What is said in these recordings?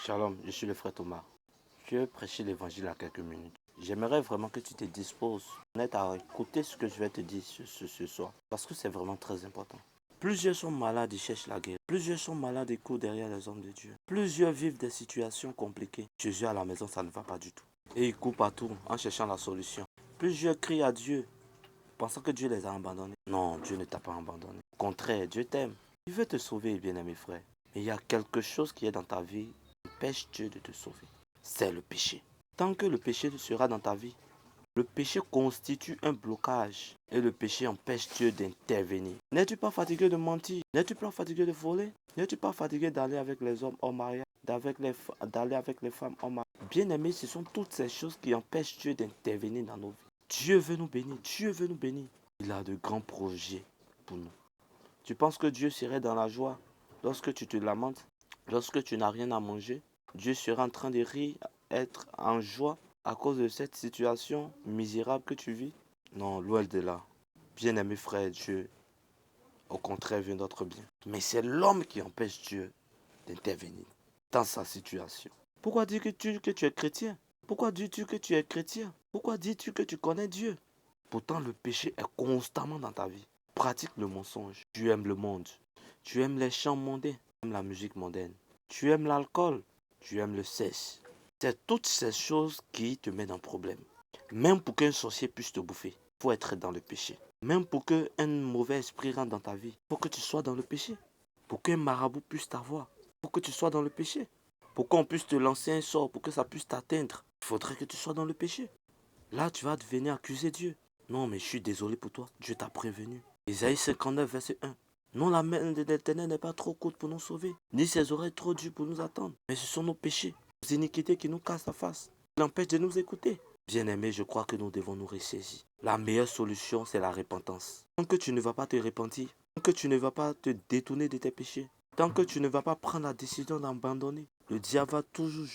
Shalom, je suis le frère Thomas. Je vais prêcher l'évangile à quelques minutes. J'aimerais vraiment que tu te disposes à écouter ce que je vais te dire ce soir. Parce que c'est vraiment très important. Plusieurs sont malades et cherchent la guerre. Plusieurs sont malades et courent derrière les hommes de Dieu. Plusieurs vivent des situations compliquées. Jésus à la maison, ça ne va pas du tout. Et ils courent partout en cherchant la solution. Plusieurs crient à Dieu, pensant que Dieu les a abandonnés. Non, Dieu ne t'a pas abandonné. Au contraire, Dieu t'aime. Il veut te sauver, bien-aimé frère. Mais il y a quelque chose qui est dans ta vie qui empêche Dieu de te sauver. C'est le péché. Tant que le péché sera dans ta vie, le péché constitue un blocage et le péché empêche Dieu d'intervenir. N'es-tu pas fatigué de mentir? N'es-tu pas fatigué de voler? N'es-tu pas fatigué d'aller avec les hommes hors mariage, d'aller avec les femmes hors mariage? Bien-aimé, ce sont toutes ces choses qui empêchent Dieu d'intervenir dans nos vies. Dieu veut nous bénir, Dieu veut nous bénir. Il a de grands projets pour nous. Tu penses que Dieu serait dans la joie lorsque tu te lamentes, lorsque tu n'as rien à manger? Dieu sera en train de rire, être en joie à cause de cette situation misérable que tu vis? Non, loin de là. Bien-aimé frère, Dieu, au contraire, veut notre bien. Mais c'est l'homme qui empêche Dieu d'intervenir dans sa situation. Pourquoi dis-tu que tu es chrétien? Pourquoi dis-tu que tu es chrétien? Pourquoi dis-tu que tu connais Dieu? Pourtant, le péché est constamment dans ta vie. Pratique le mensonge. Tu aimes le monde. Tu aimes les chants mondains. Tu aimes la musique mondaine. Tu aimes l'alcool. Tu aimes le sexe. C'est toutes ces choses qui te mettent en problème. Même pour qu'un sorcier puisse te bouffer, il faut être dans le péché. Même pour qu'un mauvais esprit rentre dans ta vie, il faut que tu sois dans le péché. Pour qu'un marabout puisse t'avoir, il faut que tu sois dans le péché. Pour qu'on puisse te lancer un sort, pour que ça puisse t'atteindre, il faudrait que tu sois dans le péché. Là, tu vas venir accuser Dieu. Non, mais je suis désolé pour toi. Dieu t'a prévenu. Isaïe 59, verset 1. Non, la main de l'Éternel n'est pas trop courte pour nous sauver, ni ses oreilles trop dures pour nous attendre. Mais ce sont nos péchés, nos iniquités qui nous cassent la face, qui l'empêchent de nous écouter. Bien-aimé, je crois que nous devons nous ressaisir. La meilleure solution, c'est la repentance. Tant que tu ne vas pas te repentir, tant que tu ne vas pas te détourner de tes péchés, tant que tu ne vas pas prendre la décision d'abandonner, le diable va toujours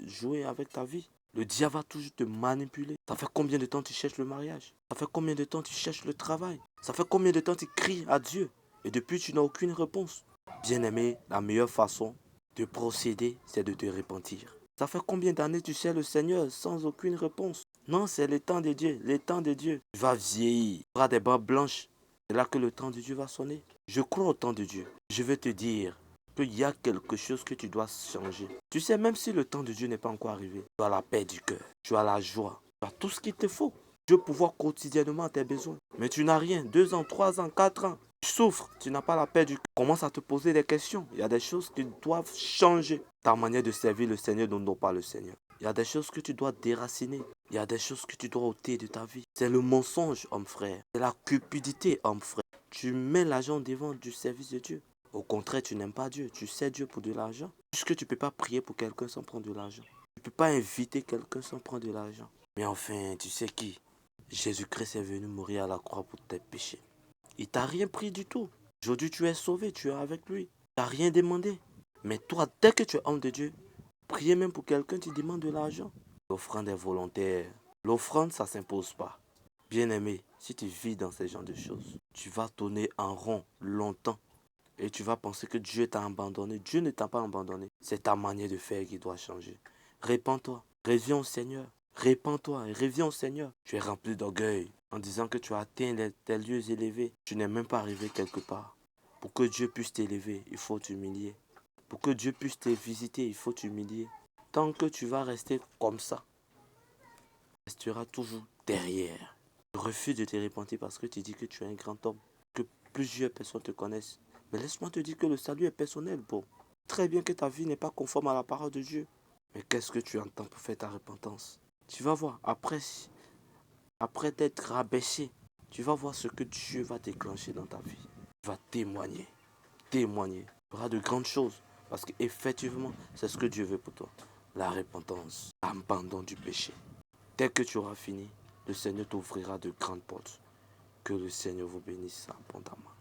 jouer avec ta vie. Le diable va toujours te manipuler. Ça fait combien de temps tu cherches le mariage? Ça fait combien de temps tu cherches le travail? Ça fait combien de temps tu cries à Dieu? Et depuis, tu n'as aucune réponse. Bien-aimé, la meilleure façon de procéder, c'est de te repentir. Ça fait combien d'années tu cherches le Seigneur sans aucune réponse? Non, c'est le temps de Dieu, le temps de Dieu. Tu vas vieillir, tu auras des barbes blanches. C'est là que le temps de Dieu va sonner. Je crois au temps de Dieu. Je vais te dire qu'il y a quelque chose que tu dois changer. Tu sais, même si le temps de Dieu n'est pas encore arrivé, tu as la paix du cœur, tu as la joie, tu as tout ce qu'il te faut. Dieu pourvoit quotidiennement à tes besoins. Mais tu n'as rien, 2 ans, 3 ans, 4 ans. Tu souffres, tu n'as pas la paix du cœur. Commence à te poser des questions. Il y a des choses qui doivent changer. Ta manière de servir le Seigneur n'honore pas le Seigneur. Il y a des choses que tu dois déraciner. Il y a des choses que tu dois ôter de ta vie. C'est le mensonge, homme frère. C'est la cupidité, homme frère. Tu mets l'argent devant du service de Dieu. Au contraire, tu n'aimes pas Dieu. Tu sais Dieu pour de l'argent. Puisque tu ne peux pas prier pour quelqu'un sans prendre de l'argent. Tu ne peux pas inviter quelqu'un sans prendre de l'argent. Mais enfin, tu sais qui? Jésus-Christ est venu mourir à la croix pour tes péchés. Il t'a rien pris du tout. Aujourd'hui, tu es sauvé, tu es avec lui. Tu n'as rien demandé. Mais toi, dès que tu es homme de Dieu, prier même pour quelqu'un, tu demandes de l'argent. L'offrande est volontaire. L'offrande, ça ne s'impose pas. Bien-aimé, si tu vis dans ce genre de choses, tu vas tourner en rond longtemps. Et tu vas penser que Dieu t'a abandonné. Dieu ne t'a pas abandonné. C'est ta manière de faire qui doit changer. Répands-toi. Reviens au Seigneur. Répands-toi et reviens au Seigneur. Tu es rempli d'orgueil en disant que tu as atteint tes lieux élevés. Tu n'es même pas arrivé quelque part. Pour que Dieu puisse t'élever, il faut t'humilier. Pour que Dieu puisse te visiter, il faut t'humilier. Tant que tu vas rester comme ça, tu resteras toujours derrière. Tu refuses de te repentir parce que tu dis que tu es un grand homme, que plusieurs personnes te connaissent. Mais laisse-moi te dire que le salut est personnel. Bon, très bien que ta vie n'est pas conforme à la parole de Dieu. Mais qu'est-ce que tu entends pour faire ta repentance? Tu vas voir, après t'être rabaissé, tu vas voir ce que Dieu va déclencher dans ta vie. Il va témoigner. Témoigner. Il y aura de grandes choses. Parce qu'effectivement, c'est ce que Dieu veut pour toi. La repentance, l'abandon du péché. Dès que tu auras fini, le Seigneur t'ouvrira de grandes portes. Que le Seigneur vous bénisse abondamment.